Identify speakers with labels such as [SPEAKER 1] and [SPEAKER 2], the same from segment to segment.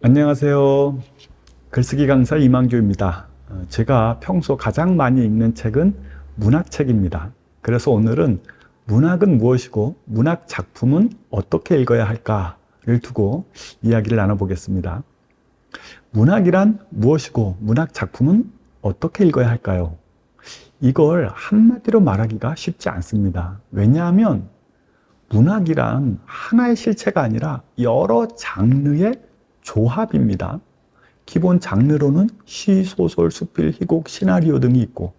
[SPEAKER 1] 안녕하세요. 글쓰기 강사 이망조입니다. 제가 평소 가장 많이 읽는 책은 문학책입니다. 그래서 오늘은 문학은 무엇이고 문학 작품은 어떻게 읽어야 할까를 두고 이야기를 나눠보겠습니다. 문학이란 무엇이고 문학 작품은 어떻게 읽어야 할까요? 이걸 한마디로 말하기가 쉽지 않습니다. 왜냐하면 문학이란 하나의 실체가 아니라 여러 장르의 조합입니다. 기본 장르로는 시, 소설, 수필, 희곡, 시나리오 등이 있고,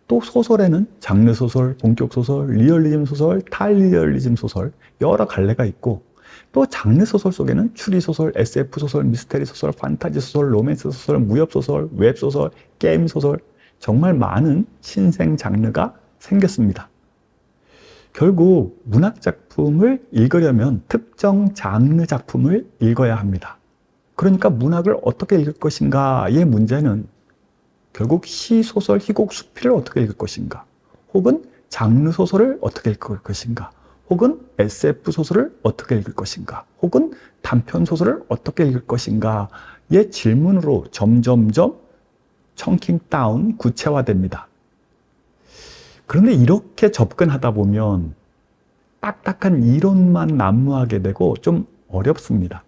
[SPEAKER 1] 또 소설에는 장르 소설, 본격 소설, 리얼리즘 소설, 탈리얼리즘 소설 여러 갈래가 있고, 또 장르 소설 속에는 추리 소설, SF 소설, 미스테리 소설, 판타지 소설, 로맨스 소설, 무협 소설, 웹 소설, 게임 소설, 정말 많은 신생 장르가 생겼습니다. 결국 문학 작품을 읽으려면 특정 장르 작품을 읽어야 합니다. 그러니까 문학을 어떻게 읽을 것인가의 문제는 결국 시, 소설, 희곡, 수필을 어떻게 읽을 것인가, 혹은 장르 소설을 어떻게 읽을 것인가, 혹은 SF 소설을 어떻게 읽을 것인가, 혹은 단편 소설을 어떻게 읽을 것인가의 질문으로 점점점 청킹 다운, 구체화됩니다. 그런데 이렇게 접근하다 보면 딱딱한 이론만 난무하게 되고 좀 어렵습니다.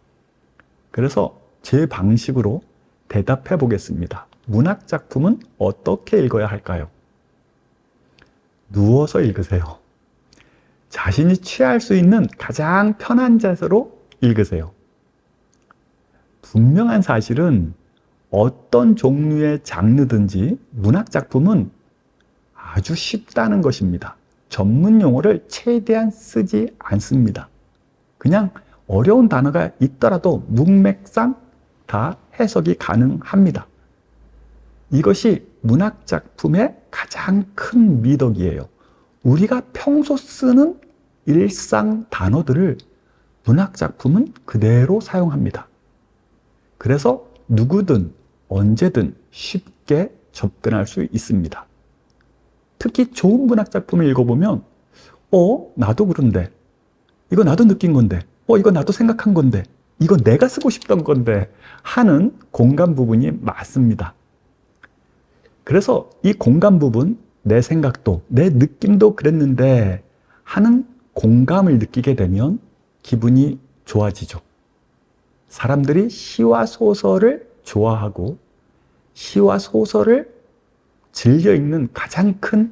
[SPEAKER 1] 그래서 제 방식으로 대답해 보겠습니다. 문학 작품은 어떻게 읽어야 할까요? 누워서 읽으세요. 자신이 취할 수 있는 가장 편한 자세로 읽으세요. 분명한 사실은 어떤 종류의 장르든지 문학 작품은 아주 쉽다는 것입니다. 전문 용어를 최대한 쓰지 않습니다. 그냥 어려운 단어가 있더라도 문맥상 다 해석이 가능합니다. 이것이 문학 작품의 가장 큰 미덕이에요. 우리가 평소 쓰는 일상 단어들을 문학 작품은 그대로 사용합니다. 그래서 누구든 언제든 쉽게 접근할 수 있습니다. 특히 좋은 문학 작품을 읽어보면 나도 그런데, 이거 나도 느낀 건데, 이거 나도 생각한 건데, 이거 내가 쓰고 싶던 건데 하는 공감 부분이 많습니다. 그래서 이 공감 부분, 내 생각도 내 느낌도 그랬는데 하는 공감을 느끼게 되면 기분이 좋아지죠. 사람들이 시와 소설을 좋아하고 시와 소설을 즐겨 읽는 가장 큰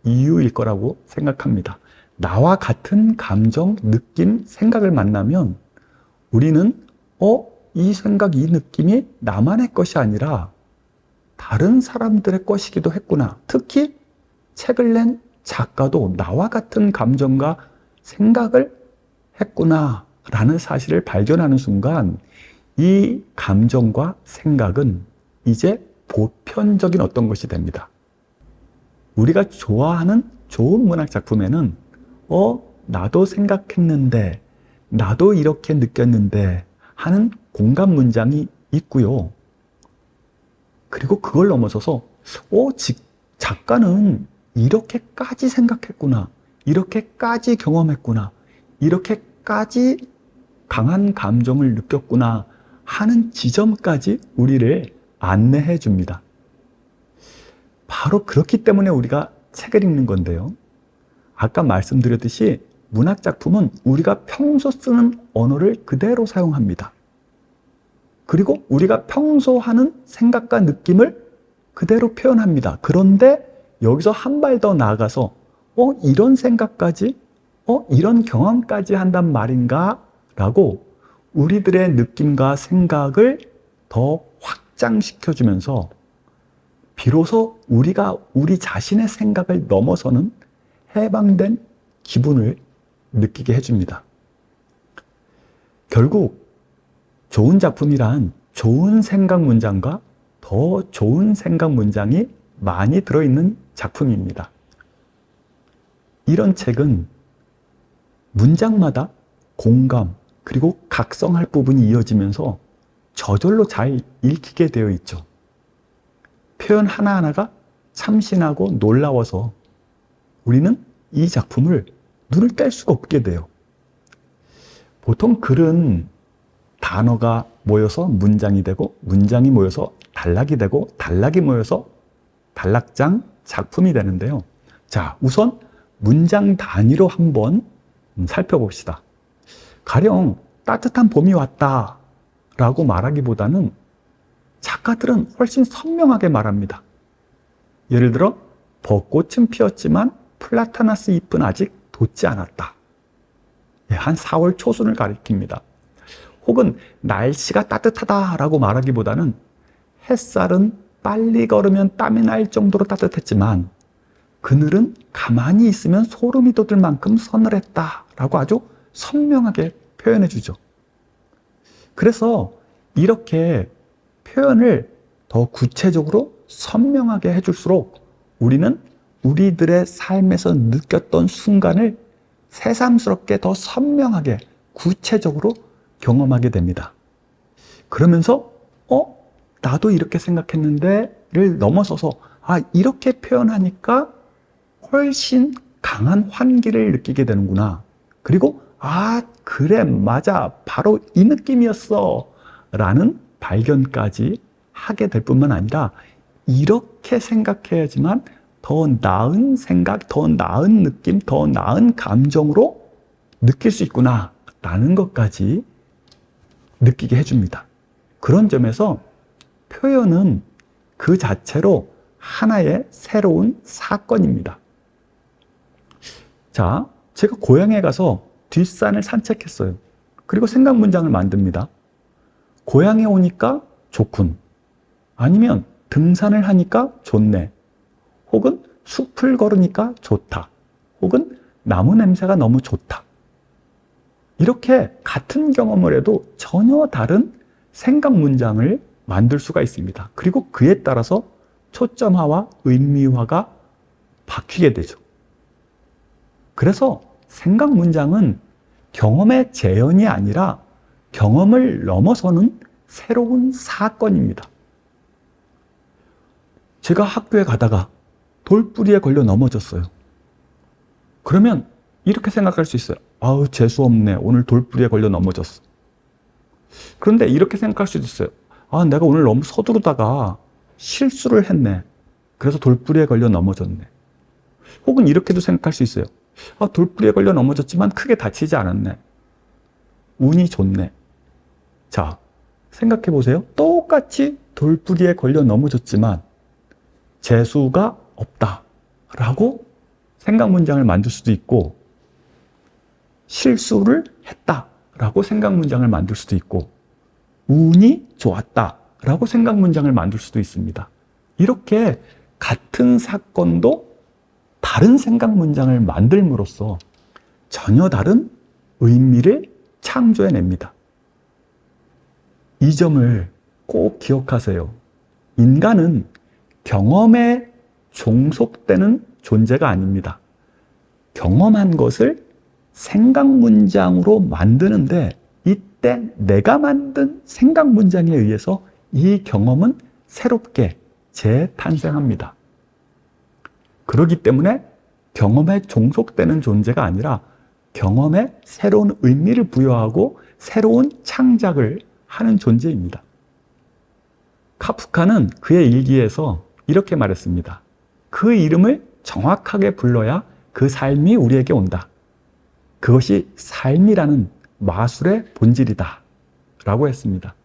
[SPEAKER 1] 이유일 거라고 생각합니다. 나와 같은 감정, 느낌, 생각을 만나면 우리는 이 생각, 이 느낌이 나만의 것이 아니라 다른 사람들의 것이기도 했구나. 특히 책을 낸 작가도 나와 같은 감정과 생각을 했구나 라는 사실을 발견하는 순간 이 감정과 생각은 이제 보편적인 어떤 것이 됩니다. 우리가 좋아하는 좋은 문학 작품에는 나도 생각했는데, 나도 이렇게 느꼈는데 하는 공감 문장이 있고요. 그리고 그걸 넘어서서 작가는 이렇게까지 생각했구나, 이렇게까지 경험했구나, 이렇게까지 강한 감정을 느꼈구나 하는 지점까지 우리를 안내해 줍니다. 바로 그렇기 때문에 우리가 책을 읽는 건데요. 아까 말씀드렸듯이 문학 작품은 우리가 평소 쓰는 언어를 그대로 사용합니다. 그리고 우리가 평소 하는 생각과 느낌을 그대로 표현합니다. 그런데 여기서 한 발 더 나아가서 이런 생각까지, 이런 경험까지 한단 말인가? 라고 우리들의 느낌과 생각을 더 확장시켜주면서 비로소 우리가 우리 자신의 생각을 넘어서는 해방된 기분을 느끼게 해줍니다. 결국 좋은 작품이란 좋은 생각 문장과 더 좋은 생각 문장이 많이 들어있는 작품입니다. 이런 책은 문장마다 공감 그리고 각성할 부분이 이어지면서 저절로 잘 읽히게 되어 있죠. 표현 하나하나가 참신하고 놀라워서 우리는 이 작품을 눈을 뗄 수가 없게 돼요. 보통 글은 단어가 모여서 문장이 되고, 문장이 모여서 단락이 되고, 단락이 모여서 단락장, 작품이 되는데요. 자, 우선 문장 단위로 한번 살펴봅시다. 가령 따뜻한 봄이 왔다 라고 말하기보다는 작가들은 훨씬 선명하게 말합니다. 예를 들어 벚꽃은 피었지만 플라타나스 잎은 아직 돋지 않았다. 한 4월 초순을 가리킵니다. 혹은 날씨가 따뜻하다라고 말하기보다는 햇살은 빨리 걸으면 땀이 날 정도로 따뜻했지만 그늘은 가만히 있으면 소름이 돋을 만큼 서늘했다라고 아주 선명하게 표현해 주죠. 그래서 이렇게 표현을 더 구체적으로 선명하게 해줄수록 우리는 우리들의 삶에서 느꼈던 순간을 새삼스럽게 더 선명하게 구체적으로 경험하게 됩니다. 그러면서 나도 이렇게 생각했는데를 넘어서서 이렇게 표현하니까 훨씬 강한 환기를 느끼게 되는구나. 그리고 그래 맞아 바로 이 느낌이었어 라는 발견까지 하게 될 뿐만 아니라 이렇게 생각해야지만 더 나은 생각, 더 나은 느낌, 더 나은 감정으로 느낄 수 있구나 라는 것까지 느끼게 해줍니다. 그런 점에서 표현은 그 자체로 하나의 새로운 사건입니다. 자, 제가 고향에 가서 뒷산을 산책했어요. 그리고 생각 문장을 만듭니다. 고향에 오니까 좋군. 아니면 등산을 하니까 좋네. 혹은 숲을 걸으니까 좋다. 혹은 나무 냄새가 너무 좋다. 이렇게 같은 경험을 해도 전혀 다른 생각 문장을 만들 수가 있습니다. 그리고 그에 따라서 초점화와 의미화가 바뀌게 되죠. 그래서 생각 문장은 경험의 재현이 아니라 경험을 넘어서는 새로운 사건입니다. 제가 학교에 가다가 돌부리에 걸려 넘어졌어요. 그러면 이렇게 생각할 수 있어요. 재수없네. 오늘 돌부리에 걸려 넘어졌어. 그런데 이렇게 생각할 수도 있어요. 내가 오늘 너무 서두르다가 실수를 했네. 그래서 돌부리에 걸려 넘어졌네. 혹은 이렇게도 생각할 수 있어요. 돌부리에 걸려 넘어졌지만 크게 다치지 않았네. 운이 좋네. 자, 생각해 보세요. 똑같이 돌부리에 걸려 넘어졌지만 재수가 없다 라고 생각 문장을 만들 수도 있고, 실수를 했다 라고 생각 문장을 만들 수도 있고, 운이 좋았다 라고 생각 문장을 만들 수도 있습니다. 이렇게 같은 사건도 다른 생각 문장을 만들므로써 전혀 다른 의미를 창조해냅니다. 이 점을 꼭 기억하세요. 인간은 경험에 종속되는 존재가 아닙니다. 경험한 것을 생각 문장으로 만드는데 이때 내가 만든 생각 문장에 의해서 이 경험은 새롭게 재탄생합니다. 그렇기 때문에 경험에 종속되는 존재가 아니라 경험에 새로운 의미를 부여하고 새로운 창작을 하는 존재입니다. 카프카는 그의 일기에서 이렇게 말했습니다. 그 이름을 정확하게 불러야 그 삶이 우리에게 온다. 그것이 삶이라는 마술의 본질이다 라고 했습니다.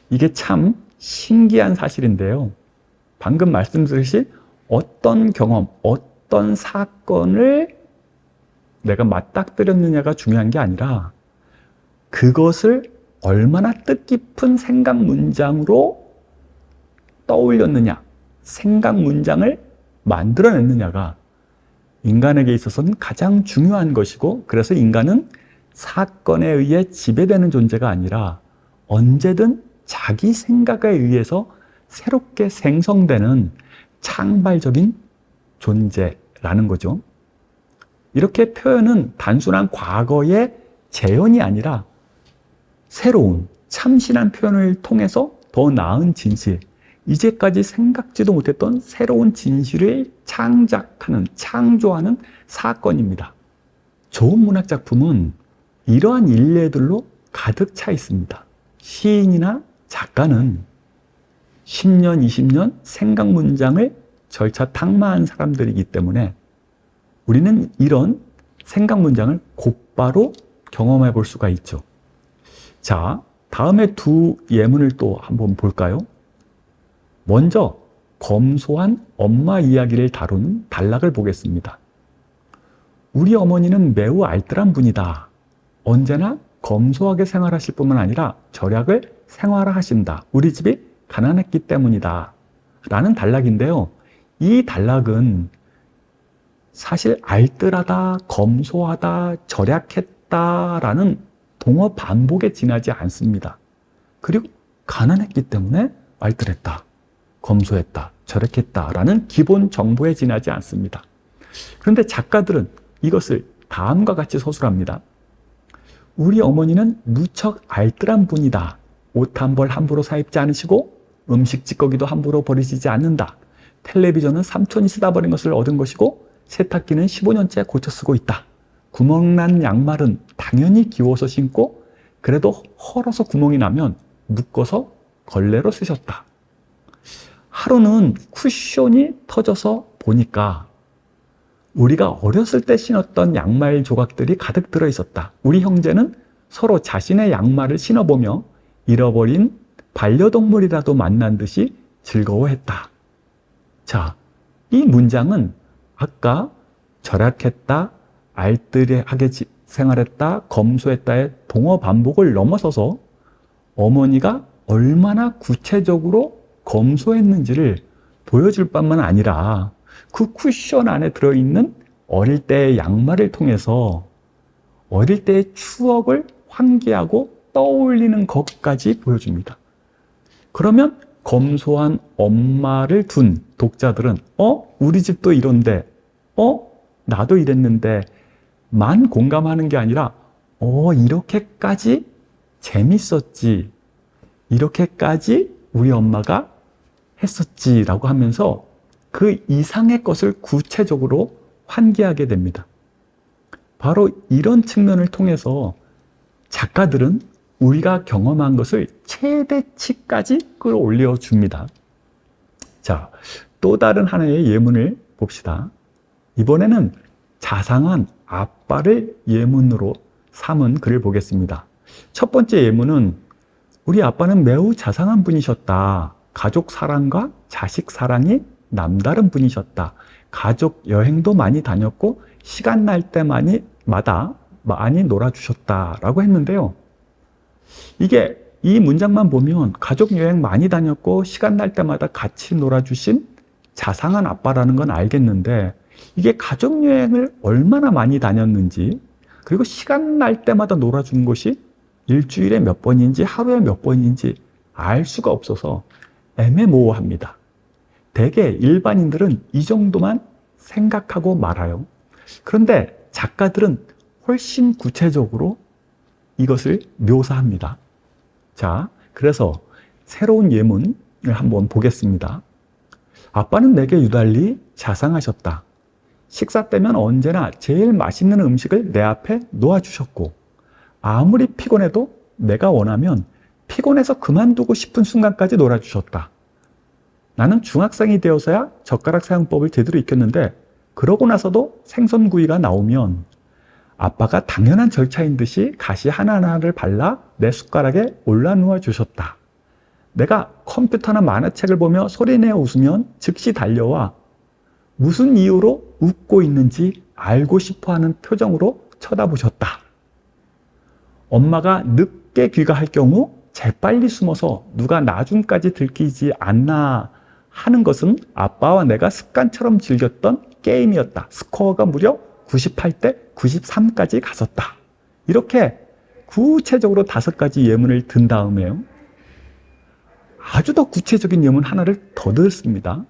[SPEAKER 1] 이게 참 신기한 사실인데요. 방금 말씀드렸듯이 어떤 경험, 어떤 사건을 내가 맞닥뜨렸느냐가 중요한 게 아니라 그것을 얼마나 뜻깊은 생각 문장으로 떠올렸느냐, 생각 문장을 만들어냈느냐가 인간에게 있어서는 가장 중요한 것이고, 그래서 인간은 사건에 의해 지배되는 존재가 아니라 언제든 자기 생각에 의해서 새롭게 생성되는 창발적인 존재라는 거죠. 이렇게 표현은 단순한 과거의 재현이 아니라 새로운 참신한 표현을 통해서 더 나은 진실, 이제까지 생각지도 못했던 새로운 진실을 창작하는, 창조하는 사건입니다. 좋은 문학 작품은 이러한 일례들로 가득 차 있습니다. 시인이나 작가는 10년, 20년 생각 문장을 절차 탁마한 사람들이기 때문에 우리는 이런 생각 문장을 곧바로 경험해 볼 수가 있죠. 자, 다음에 두 예문을 또 한번 볼까요? 먼저 검소한 엄마 이야기를 다루는 단락을 보겠습니다. 우리 어머니는 매우 알뜰한 분이다. 언제나 검소하게 생활하실 뿐만 아니라 절약을 생활화하신다. 우리 집이 가난했기 때문이다. 라는 단락인데요. 이 단락은 사실 알뜰하다, 검소하다, 절약했다라는 동어 반복에 지나지 않습니다. 그리고 가난했기 때문에 알뜰했다, 검소했다, 절약했다라는 기본 정보에 지나지 않습니다. 그런데 작가들은 이것을 다음과 같이 서술합니다. 우리 어머니는 무척 알뜰한 분이다. 옷 한 벌 함부로 사입지 않으시고 음식 찌꺼기도 함부로 버리시지 않는다. 텔레비전은 삼촌이 쓰다 버린 것을 얻은 것이고 세탁기는 15년째 고쳐 쓰고 있다. 구멍난 양말은 당연히 기워서 신고 그래도 헐어서 구멍이 나면 묶어서 걸레로 쓰셨다. 하루는 쿠션이 터져서 보니까 우리가 어렸을 때 신었던 양말 조각들이 가득 들어 있었다. 우리 형제는 서로 자신의 양말을 신어보며 잃어버린 반려동물이라도 만난 듯이 즐거워했다. 자, 이 문장은 아까 절약했다, 알뜰하게 생활했다, 검소했다의 동어 반복을 넘어서서 어머니가 얼마나 구체적으로 검소했는지를 보여줄 뿐만 아니라 그 쿠션 안에 들어있는 어릴 때의 양말을 통해서 어릴 때의 추억을 환기하고 떠올리는 것까지 보여줍니다. 그러면 검소한 엄마를 둔 독자들은 우리 집도 이런데 나도 이랬는데 만 공감하는 게 아니라 이렇게까지 재밌었지, 이렇게까지 우리 엄마가 했었지라고 하면서 그 이상의 것을 구체적으로 환기하게 됩니다. 바로 이런 측면을 통해서 작가들은 우리가 경험한 것을 최대치까지 끌어올려 줍니다. 자, 또 다른 하나의 예문을 봅시다. 이번에는 자상한 아빠를 예문으로 삼은 글을 보겠습니다. 첫 번째 예문은 우리 아빠는 매우 자상한 분이셨다. 가족 사랑과 자식 사랑이 남다른 분이셨다. 가족 여행도 많이 다녔고 시간 날 때마다 많이 놀아주셨다라고 했는데요. 이 문장만 보면 가족 여행 많이 다녔고 시간 날 때마다 같이 놀아주신 자상한 아빠라는 건 알겠는데 이게 가족 여행을 얼마나 많이 다녔는지 그리고 시간 날 때마다 놀아준 것이 일주일에 몇 번인지 하루에 몇 번인지 알 수가 없어서 애매모호합니다. 대개 일반인들은 이 정도만 생각하고 말아요. 그런데 작가들은 훨씬 구체적으로 이것을 묘사합니다. 자, 그래서 새로운 예문을 한번 보겠습니다. 아빠는 내게 유달리 자상하셨다. 식사 때면 언제나 제일 맛있는 음식을 내 앞에 놓아주셨고 아무리 피곤해도 내가 원하면 피곤해서 그만두고 싶은 순간까지 놀아주셨다. 나는 중학생이 되어서야 젓가락 사용법을 제대로 익혔는데 그러고 나서도 생선구이가 나오면 아빠가 당연한 절차인 듯이 가시 하나하나를 발라 내 숟가락에 올라누워 주셨다. 내가 컴퓨터나 만화책을 보며 소리내어 웃으면 즉시 달려와 무슨 이유로 웃고 있는지 알고 싶어하는 표정으로 쳐다보셨다. 엄마가 늦게 귀가할 경우 재빨리 숨어서 누가 나중까지 들키지 않나 하는 것은 아빠와 내가 습관처럼 즐겼던 게임이었다. 스코어가 무려 98대 93까지 갔었다. 이렇게 구체적으로 5가지 예문을 든 다음에요. 아주 더 구체적인 예문 하나를 더 넣습니다.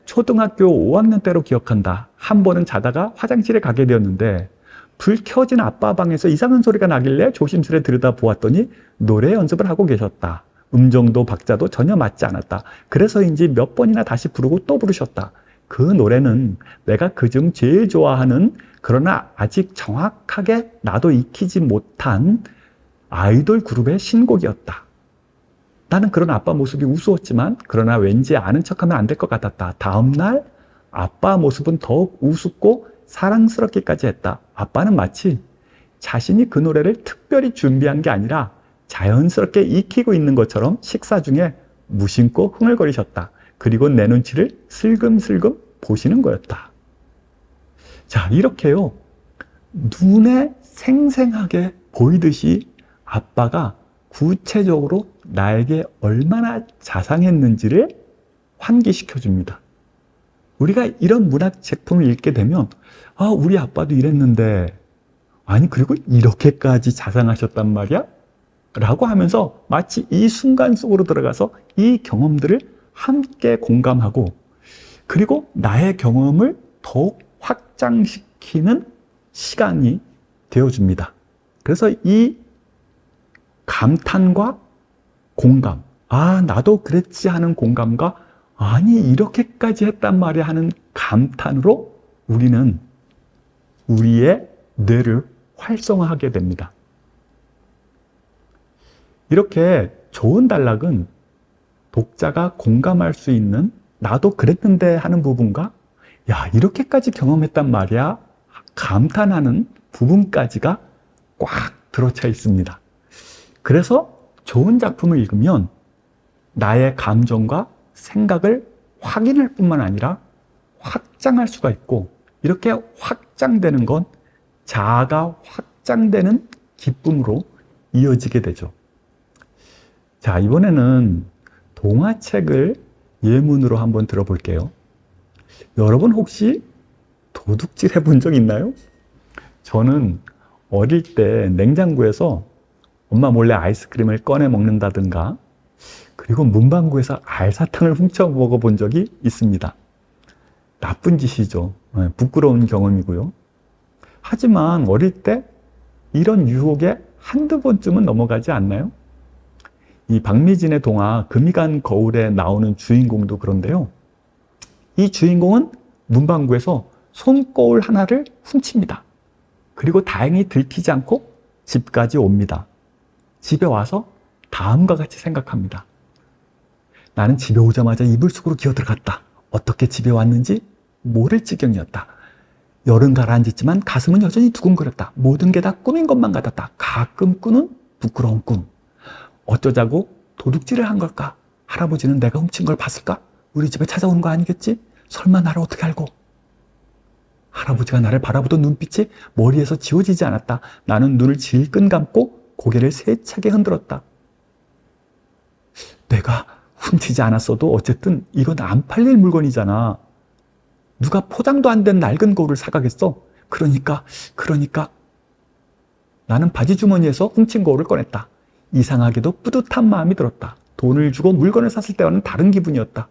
[SPEAKER 1] 초등학교 5학년 때로 기억한다. 한 번은 자다가 화장실에 가게 되었는데 불 켜진 아빠 방에서 이상한 소리가 나길래 조심스레 들여다보았더니 노래 연습을 하고 계셨다. 음정도 박자도 전혀 맞지 않았다. 그래서인지 몇 번이나 다시 부르고 또 부르셨다. 그 노래는 내가 그중 제일 좋아하는 그러나 아직 정확하게 나도 익히지 못한 아이돌 그룹의 신곡이었다. 나는 그런 아빠 모습이 우스웠지만 그러나 왠지 아는 척하면 안 될 것 같았다. 다음날 아빠 모습은 더욱 우습고 사랑스럽기까지 했다. 아빠는 마치 자신이 그 노래를 특별히 준비한 게 아니라 자연스럽게 익히고 있는 것처럼 식사 중에 무심코 흥얼거리셨다. 그리고 내 눈치를 슬금슬금 보시는 거였다. 자, 이렇게요. 눈에 생생하게 보이듯이 아빠가 구체적으로 나에게 얼마나 자상했는지를 환기시켜 줍니다. 우리가 이런 문학 작품을 읽게 되면 아, 우리 아빠도 이랬는데 아니 그리고 이렇게까지 자상하셨단 말이야? 라고 하면서 마치 이 순간 속으로 들어가서 이 경험들을 함께 공감하고 그리고 나의 경험을 더욱 확장시키는 시간이 되어줍니다. 그래서 이 감탄과 공감, 아 나도 그랬지 하는 공감과 아니 이렇게까지 했단 말이야 하는 감탄으로 우리는 우리의 뇌를 활성화하게 됩니다. 이렇게 좋은 단락은 독자가 공감할 수 있는 나도 그랬는데 하는 부분과 야 이렇게까지 경험했단 말이야 감탄하는 부분까지가 꽉 들어차 있습니다. 그래서 좋은 작품을 읽으면 나의 감정과 생각을 확인할 뿐만 아니라 확장할 수가 있고 이렇게 확장되는 건 자아가 확장되는 기쁨으로 이어지게 되죠. 자, 이번에는 동화책을 예문으로 한번 들어볼게요. 여러분 혹시 도둑질 해본 적 있나요? 저는 어릴 때 냉장고에서 엄마 몰래 아이스크림을 꺼내 먹는다든가 그리고 문방구에서 알사탕을 훔쳐 먹어본 적이 있습니다. 나쁜 짓이죠. 부끄러운 경험이고요. 하지만 어릴 때 이런 유혹에 한두 번쯤은 넘어가지 않나요? 이 박미진의 동화 금이 간 거울에 나오는 주인공도 그런데요. 이 주인공은 문방구에서 손거울 하나를 훔칩니다. 그리고 다행히 들키지 않고 집까지 옵니다. 집에 와서 다음과 같이 생각합니다. 나는 집에 오자마자 이불 속으로 기어 들어갔다. 어떻게 집에 왔는지 모를 지경이었다. 열은 가라앉았지만 가슴은 여전히 두근거렸다. 모든 게 다 꿈인 것만 같았다. 가끔 꾸는 부끄러운 꿈. 어쩌자고 도둑질을 한 걸까? 할아버지는 내가 훔친 걸 봤을까? 우리 집에 찾아오는 거 아니겠지? 설마 나를 어떻게 알고? 할아버지가 나를 바라보던 눈빛이 머리에서 지워지지 않았다. 나는 눈을 질끈 감고 고개를 세차게 흔들었다. 내가 훔치지 않았어도 어쨌든 이건 안 팔릴 물건이잖아. 누가 포장도 안 된 낡은 거울을 사가겠어? 그러니까 나는 바지 주머니에서 훔친 거울을 꺼냈다. 이상하게도 뿌듯한 마음이 들었다. 돈을 주고 물건을 샀을 때와는 다른 기분이었다.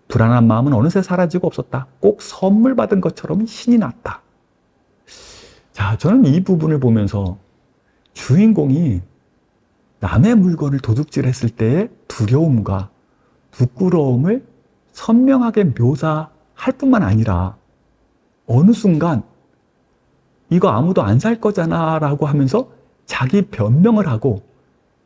[SPEAKER 1] 불안한 마음은 어느새 사라지고 없었다. 꼭 선물 받은 것처럼 신이 났다. 자, 저는 이 부분을 보면서 주인공이 남의 물건을 도둑질했을 때의 두려움과 부끄러움을 선명하게 묘사할 뿐만 아니라 어느 순간 이거 아무도 안 살 거잖아 라고 하면서 자기 변명을 하고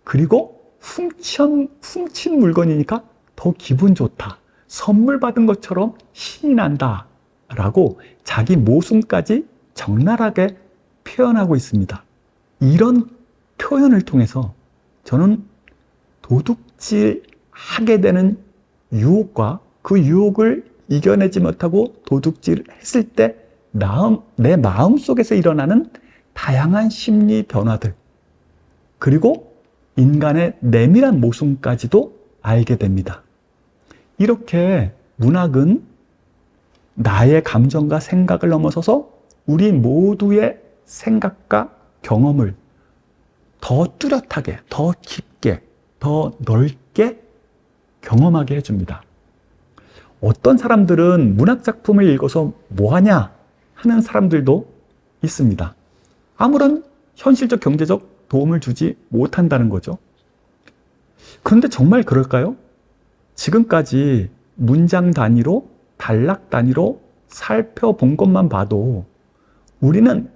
[SPEAKER 1] 그리고 훔친 물건이니까 더 기분 좋다. 선물 받은 것처럼 신이 난다. 라고 자기 모순까지 적나라하게 표현하고 있습니다. 이런 표현을 통해서 저는 도둑질하게 되는 유혹과 그 유혹을 이겨내지 못하고 도둑질했을 때 내 마음 속에서 일어나는 다양한 심리 변화들 그리고 인간의 내밀한 모순까지도 알게 됩니다. 이렇게 문학은 나의 감정과 생각을 넘어서서 우리 모두의 생각과 경험을 더 뚜렷하게, 더 깊게, 더 넓게 경험하게 해줍니다. 어떤 사람들은 문학작품을 읽어서 뭐하냐 하는 사람들도 있습니다. 아무런 현실적 경제적 도움을 주지 못한다는 거죠. 그런데 정말 그럴까요? 지금까지 문장 단위로, 단락 단위로 살펴본 것만 봐도 우리는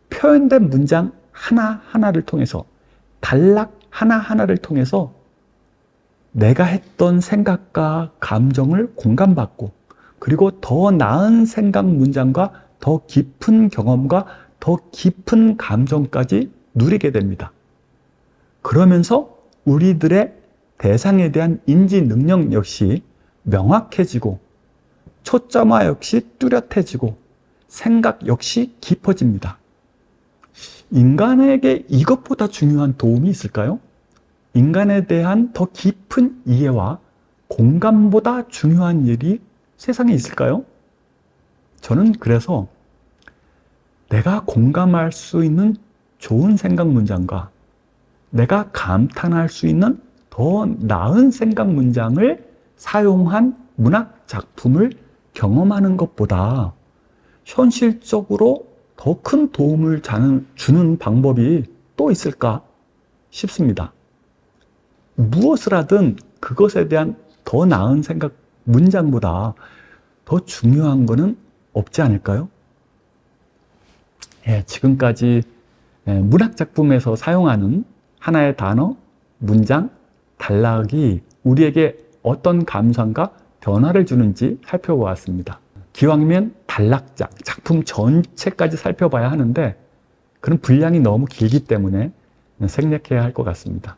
[SPEAKER 1] 표현된 문장 하나하나를 통해서 단락 하나하나를 통해서 내가 했던 생각과 감정을 공감받고, 그리고 더 나은 생각 문장과 더 깊은 경험과 더 깊은 감정까지 누리게 됩니다. 그러면서 우리들의 대상에 대한 인지 능력 역시 명확해지고, 초점화 역시 뚜렷해지고, 생각 역시 깊어집니다. 인간에게 이것보다 중요한 도움이 있을까요? 인간에 대한 더 깊은 이해와 공감보다 중요한 일이 세상에 있을까요? 저는 그래서 내가 공감할 수 있는 좋은 생각 문장과 내가 감탄할 수 있는 더 나은 생각 문장을 사용한 문학 작품을 경험하는 것보다 현실적으로 더 큰 도움을 주는 방법이 또 있을까 싶습니다. 무엇을 하든 그것에 대한 더 나은 생각 문장보다 더 중요한 것은 없지 않을까요? 지금까지 문학 작품에서 사용하는 하나의 단어, 문장, 단락이 우리에게 어떤 감상과 변화를 주는지 살펴보았습니다. 기왕이면 단락장, 작품 전체까지 살펴봐야 하는데 그런 분량이 너무 길기 때문에 생략해야 할 것 같습니다.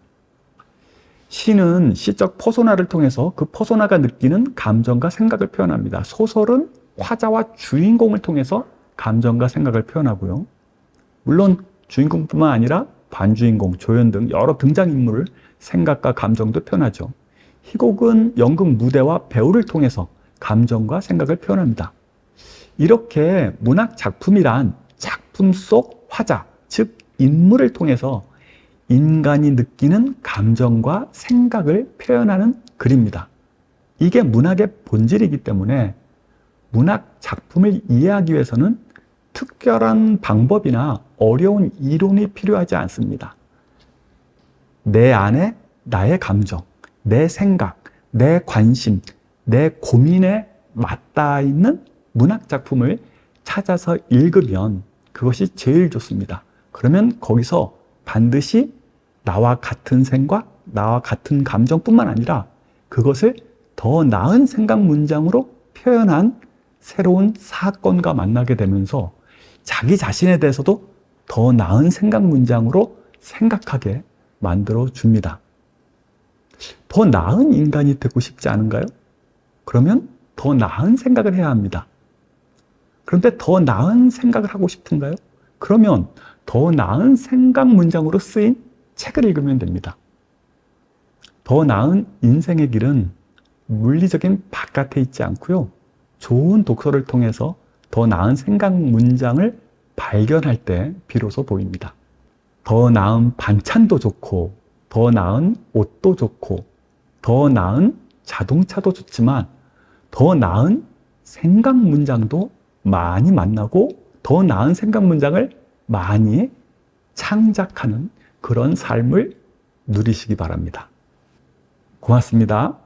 [SPEAKER 1] 시는 시적 퍼소나를 통해서 그 퍼소나가 느끼는 감정과 생각을 표현합니다. 소설은 화자와 주인공을 통해서 감정과 생각을 표현하고요. 물론 주인공뿐만 아니라 반주인공, 조연 등 여러 등장인물을 생각과 감정도 표현하죠. 희곡은 연극 무대와 배우를 통해서 감정과 생각을 표현합니다. 이렇게 문학 작품이란 작품 속 화자, 즉 인물을 통해서 인간이 느끼는 감정과 생각을 표현하는 글입니다. 이게 문학의 본질이기 때문에 문학 작품을 이해하기 위해서는 특별한 방법이나 어려운 이론이 필요하지 않습니다. 내 안에 나의 감정, 내 생각, 내 관심, 내 고민에 맞닿아 있는 문학 작품을 찾아서 읽으면 그것이 제일 좋습니다. 그러면 거기서 반드시 나와 같은 생각, 나와 같은 감정뿐만 아니라 그것을 더 나은 생각 문장으로 표현한 새로운 사건과 만나게 되면서 자기 자신에 대해서도 더 나은 생각 문장으로 생각하게 만들어 줍니다. 더 나은 인간이 되고 싶지 않은가요? 그러면 더 나은 생각을 해야 합니다. 그런데 더 나은 생각을 하고 싶은가요? 그러면 더 나은 생각 문장으로 쓰인 책을 읽으면 됩니다. 더 나은 인생의 길은 물리적인 바깥에 있지 않고요. 좋은 독서를 통해서 더 나은 생각 문장을 발견할 때 비로소 보입니다. 더 나은 반찬도 좋고, 더 나은 옷도 좋고, 더 나은 자동차도 좋지만 더 나은 생각 문장도 많이 만나고 더 나은 생각 문장을 많이 창작하는 그런 삶을 누리시기 바랍니다. 고맙습니다.